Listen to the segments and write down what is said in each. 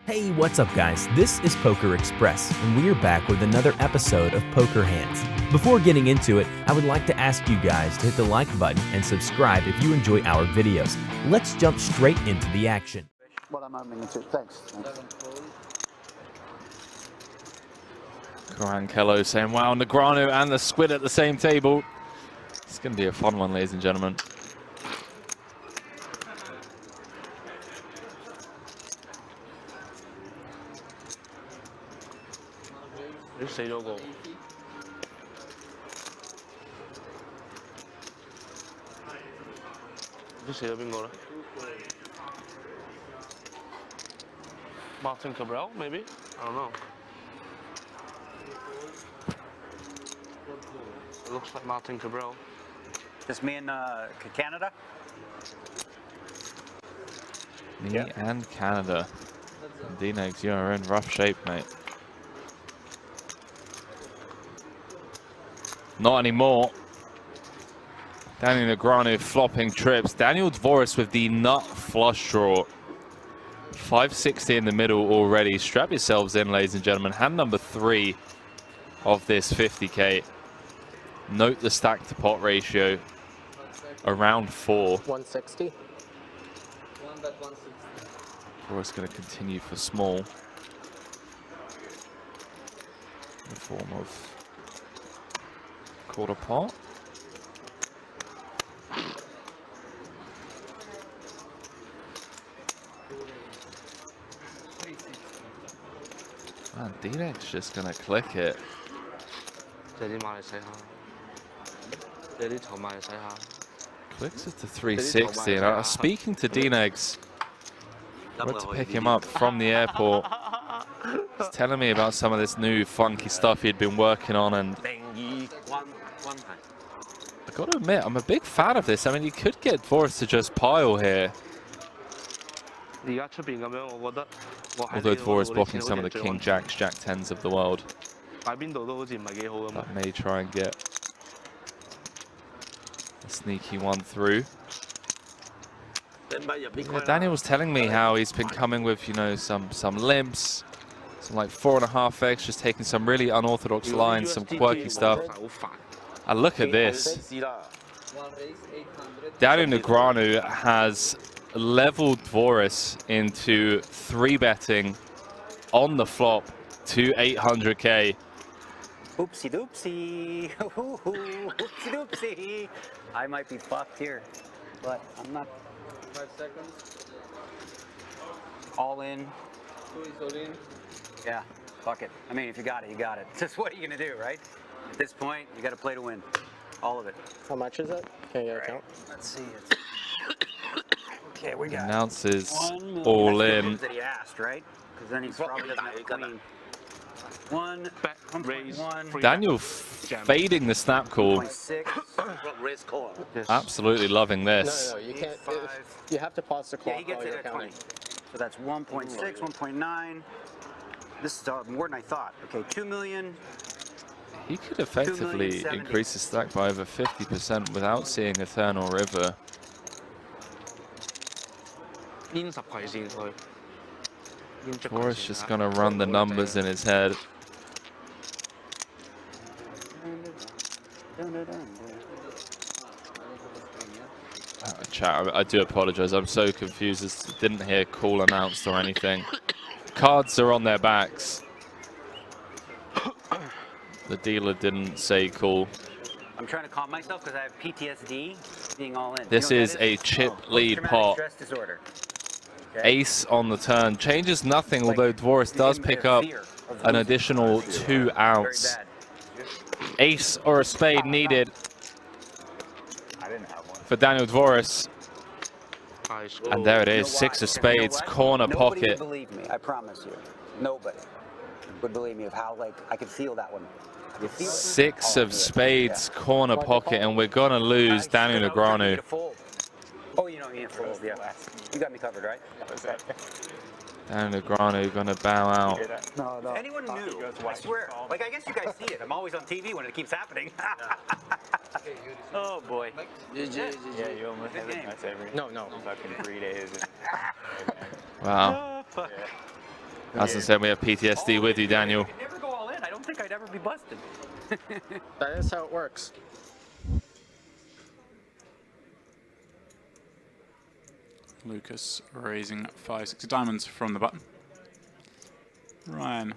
Hey, what's up guys? This is Poker Express, and we're back with another episode of Poker Hands. Before getting into it, I would like to ask you guys to hit the like button and subscribe if you enjoy our videos. Let's jump straight into the action. What I'm aiming to. Thanks. Gorankello saying, wow, Negreanu and the Squid at the same table. It's going to be a fun one, ladies and gentlemen. Martin Cabral, maybe? I don't know. It looks like Martin Cabral. Just me and Canada? Me and Canada. D-Negs, you're in rough shape, mate. Not anymore. Daniel Negreanu flopping trips. Daniel Dvoress with the nut flush draw. 560 in the middle already. Strap yourselves in, ladies and gentlemen. Hand number 3 of this 50k. Note the stack to pot ratio. Around 4. 160. Dvoress going to continue for small. In the form of quarter pot. Man, D-Negs just gonna click it. Clicks it to 360. And I was speaking to D-Negs. Went to pick him up from the airport. He's telling me about some of this new funky stuff he'd been working on, and I gotta admit, I'm a big fan of this. I mean, you could get Dvoress to just pile here. Although Dvoress blocking some of the King Jacks, Jack 10s of the world. That may try and get a sneaky one through. Yeah, Daniel was telling me how he's been coming with, you know, some limps, some like 4.5x, just taking some really unorthodox lines, some quirky stuff. And look at this. Daniel Negreanu has leveled Dvoress into 3-betting on the flop to 800k. Oopsie doopsie. Oopsie doopsie. I might be fucked here, but I'm not. 5 seconds. All in. Who is all in? Yeah, fuck it. I mean, if you got it, you got it. Just what are you gonna do, right? At this point, you got to play to win. All of it. How much is it? Can you count? Let's see. Okay, we got Announces all in. that he asked, right? Because then he's probably doesn't have a clean. One, raise. Daniel fading the snap call. Absolutely loving this. No, you can't. You have to pause the clock Yeah, he gets while it you're at counting. 20. So that's 1.6, 1.9. This is more than I thought. Okay, 2 million. He could effectively increase his stack by over 50% without seeing Eternal River. Dvoress just going to run the numbers in his head. Chat, I do apologize. I'm so confused. I didn't hear call announced or anything. Cards are on their backs. The dealer didn't say call. I'm trying to calm myself because I have PTSD being all in. This is a chip lead pot. Stress disorder. Okay. Ace on the turn. Changes nothing, although Dvoress does pick up an additional 2 outs. Ace or a spade needed for Daniel Dvoress. And there it is, 6 of spades, corner pocket. Nobody would believe me, I promise you. Nobody would believe me of how, like, I could feel that one. 6 of spades, corner pocket, and we're going to lose Daniel Negreanu. Oh, you don't need a fold, yeah. You got me covered, right? Daniel Negreanu going to bow out. No. Anyone knew, I swear. Like, I guess you guys see it. I'm always on TV when it keeps happening. Oh, boy. Yeah, you almost have it. No. Fucking 3 days. Wow. Oh, fuck. As I said, we have PTSD with you, Daniel. I could never go all in. I don't think I'd ever be busted. That is how it works. Lucas raising 5-6 diamonds from the button. Ryan,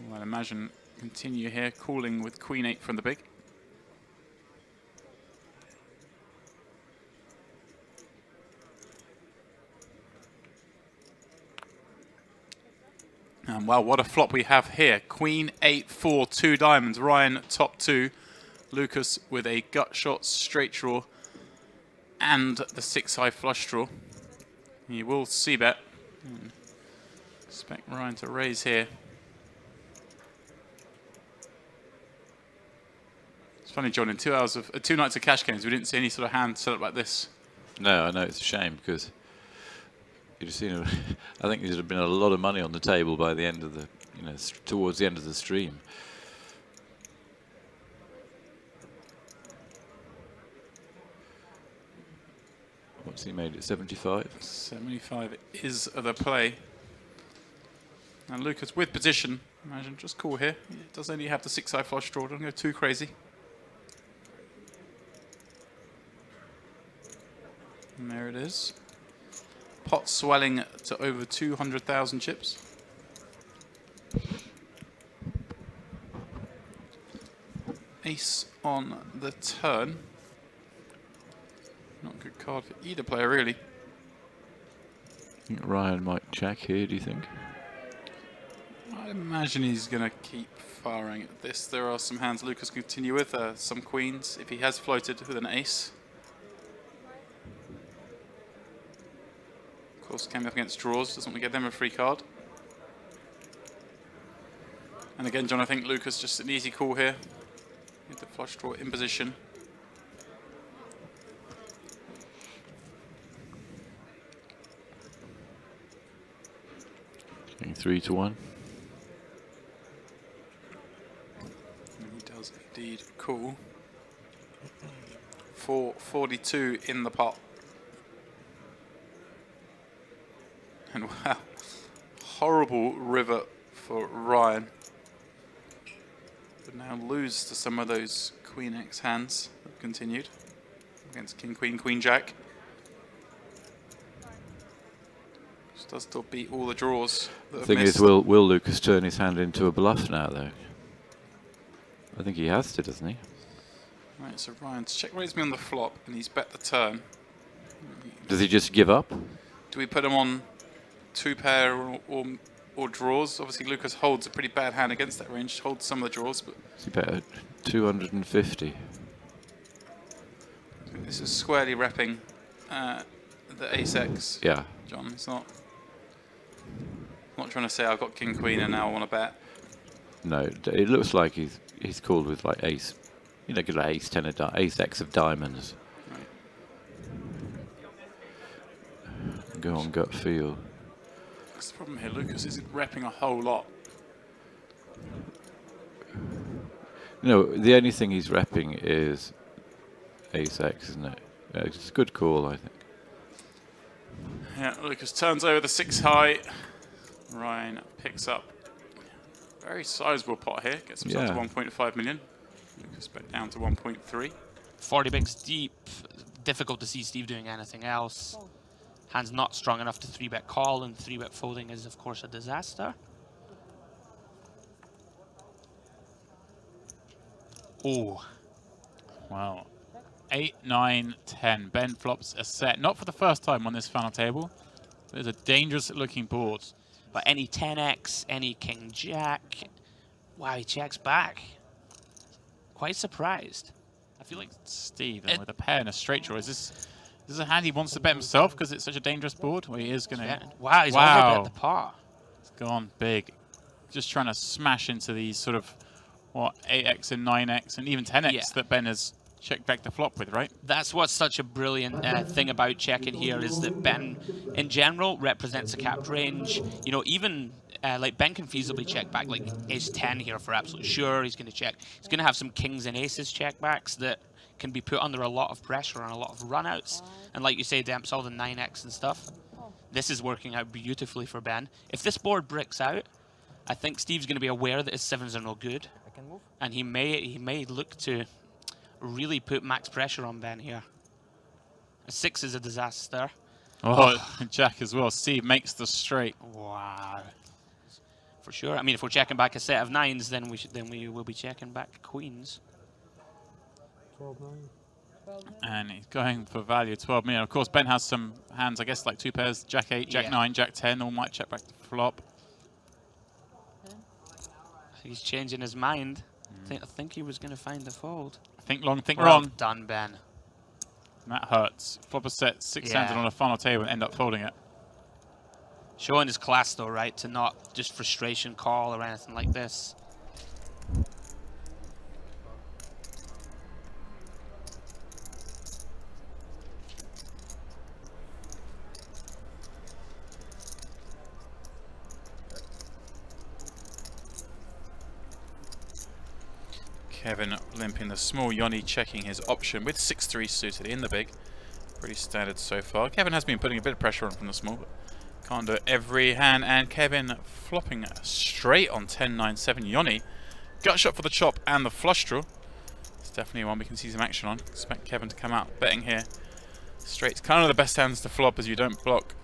well, I'd imagine continue here, calling with Queen 8 from the big. And well, what a flop we have here. Queen 8, 4, 2 diamonds. Ryan top 2. Lucas with a gut shot, straight draw, and the 6-high flush draw. He will c-bet. Expect Ryan to raise here. It's funny, John, in 2 hours of 2 nights of cash games, we didn't see any sort of hand set up like this. No, I know it's a shame because you'd have seen. I think there'd have been a lot of money on the table by the end of the, towards the end of the stream. What's he made it? 75. 75 is the play. And Lucas with position. Imagine just call here. It does only have the 6-high flush draw. Don't go too crazy. And there it is. Pot swelling to over 200,000 chips. Ace on the turn. Not a good card for either player, really. I think Ryan might check here, do you think? I imagine he's going to keep firing at this. There are some hands Lucas can continue with, some queens, if he has floated with an ace. Of course, came up against draws, doesn't want to get them a free card. And again, John, I think Lucas just an easy call here. With the flush draw in position. Getting 3 to 1. And he does indeed call. 442 in the pot. And wow, horrible river for Ryan. Would now lose to some of those Queen X hands that continued against King Queen, Queen Jack. Just does still beat all the draws. The thing is, will Lucas turn his hand into a bluff now, though? I think he has to, doesn't he? Right, so Ryan's check raised me on the flop, and he's bet the turn. Does he just give up? Do we put him on 2-pair or draws? Obviously, Lucas holds a pretty bad hand against that range. Holds some of the draws, but He bet 250. this is squarely repping the ace X. Yeah. John, it's not trying to say I've got King Queen and now I want to bet. No, it looks like he's called with like ace, good like ace 10 of ace X of diamonds. Right. Go on gut feel. That's the problem here. Lucas is repping a whole lot. No, the only thing he's repping is ace X, isn't it? Yeah, it's a good call, I think. Yeah, Lucas turns over the 6-high. Ryan picks up very sizable pot here. Gets himself to 1.5 million. Lucas bet down to 1.3. 40 bigs deep. Difficult to see Steve doing anything else. Hand's not strong enough to 3-bet call, and 3-bet folding is, of course, a disaster. Oh. Wow. 8, 9, 10. Ben flops a set. Not for the first time on this final table. But it's a dangerous looking board. But any 10x, any king jack. Wow, he checks back. Quite surprised. I feel like Steve, and with a pair and a straight draw, is this a hand he wants to bet himself because it's such a dangerous board? Where he is going to... Wow, he's overbet the pot. It's gone big. Just trying to smash into these sort of, 8x and 9x and even 10x that Ben has checked back the flop with, right? That's what's such a brilliant thing about checking here is that Ben, in general, represents a capped range. Even like Ben can feasibly check back like ace 10 here for absolute sure. He's going to check. He's going to have some kings and aces check backs that can be put under a lot of pressure and a lot of runouts. And like you say, Demps, all the 9x and stuff. This is working out beautifully for Ben. If this board bricks out, I think Steve's going to be aware that his 7s are no good. And he may look to really put max pressure on Ben here. A 6 is a disaster. Oh, Jack as well. Steve makes the straight. Wow. For sure. I mean, if we're checking back a set of 9s, then we will be checking back queens. 12-9. And he's going for value, 12 million. Of course, Ben has some hands, I guess, like 2 pairs, Jack 8, Jack 9, Jack 10. All might check back the flop. He's changing his mind. I think he was going to find the fold. Think long, think Well wrong. done, Ben. That hurts. Flop a set, 6 hands on a final table and end up folding it. Showing his class, though, right? To not just frustration call or anything like this. Kevin limping the small, Yanni checking his option with 6-3 suited in the big. Pretty standard so far. Kevin has been putting a bit of pressure on from the small, but can't do it every hand. And Kevin flopping straight on 10-9-7. Yanni, gut shot for the chop and the flush draw. It's definitely one we can see some action on. Expect Kevin to come out betting here. Straight's kind of the best hands to flop as you don't block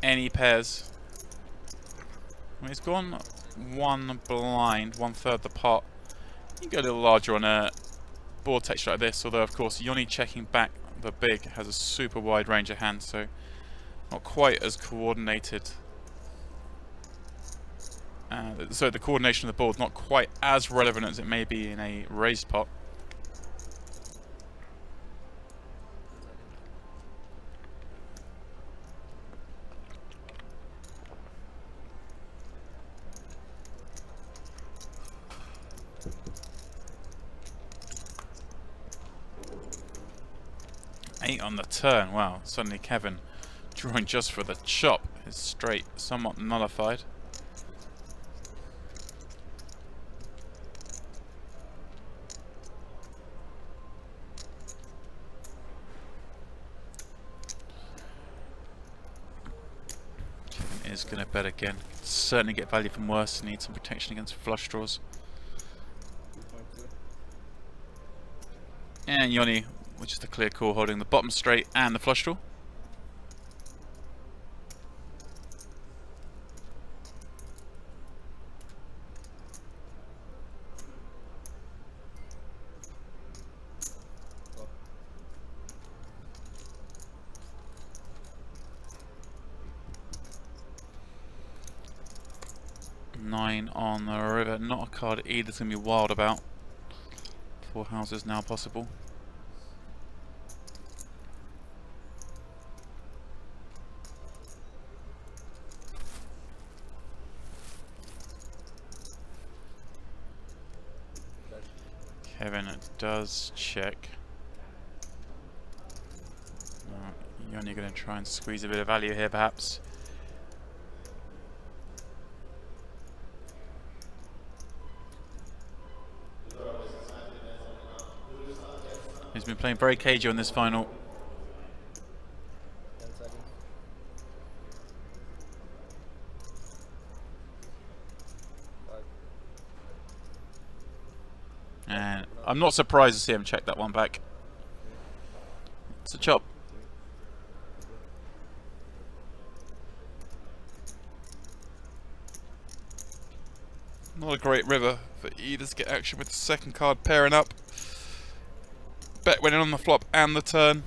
any pairs. Well, he's gone 1 blind, 1/3 the pot. You can go a little larger on a board texture like this, although of course Yanni checking back the big has a super wide range of hands, so not quite as coordinated. So the coordination of the board not quite as relevant as it may be in a raised pot. On the turn. Wow, suddenly Kevin drawing just for the chop. His straight somewhat nullified. Kevin is going to bet again. Certainly get value from worse. Need some protection against flush draws. And Yanni, which is the clear call, holding the bottom straight and the flush draw. Nine on the river, not a card either's going to be wild about. 4 houses now possible. Kevin does check. You're only going to try and squeeze a bit of value here, perhaps. He's been playing very cagey on this final. And I'm not surprised to see him check that one back. It's a chop. Not a great river for either to get action with the second card pairing up. Bet winning on the flop and the turn.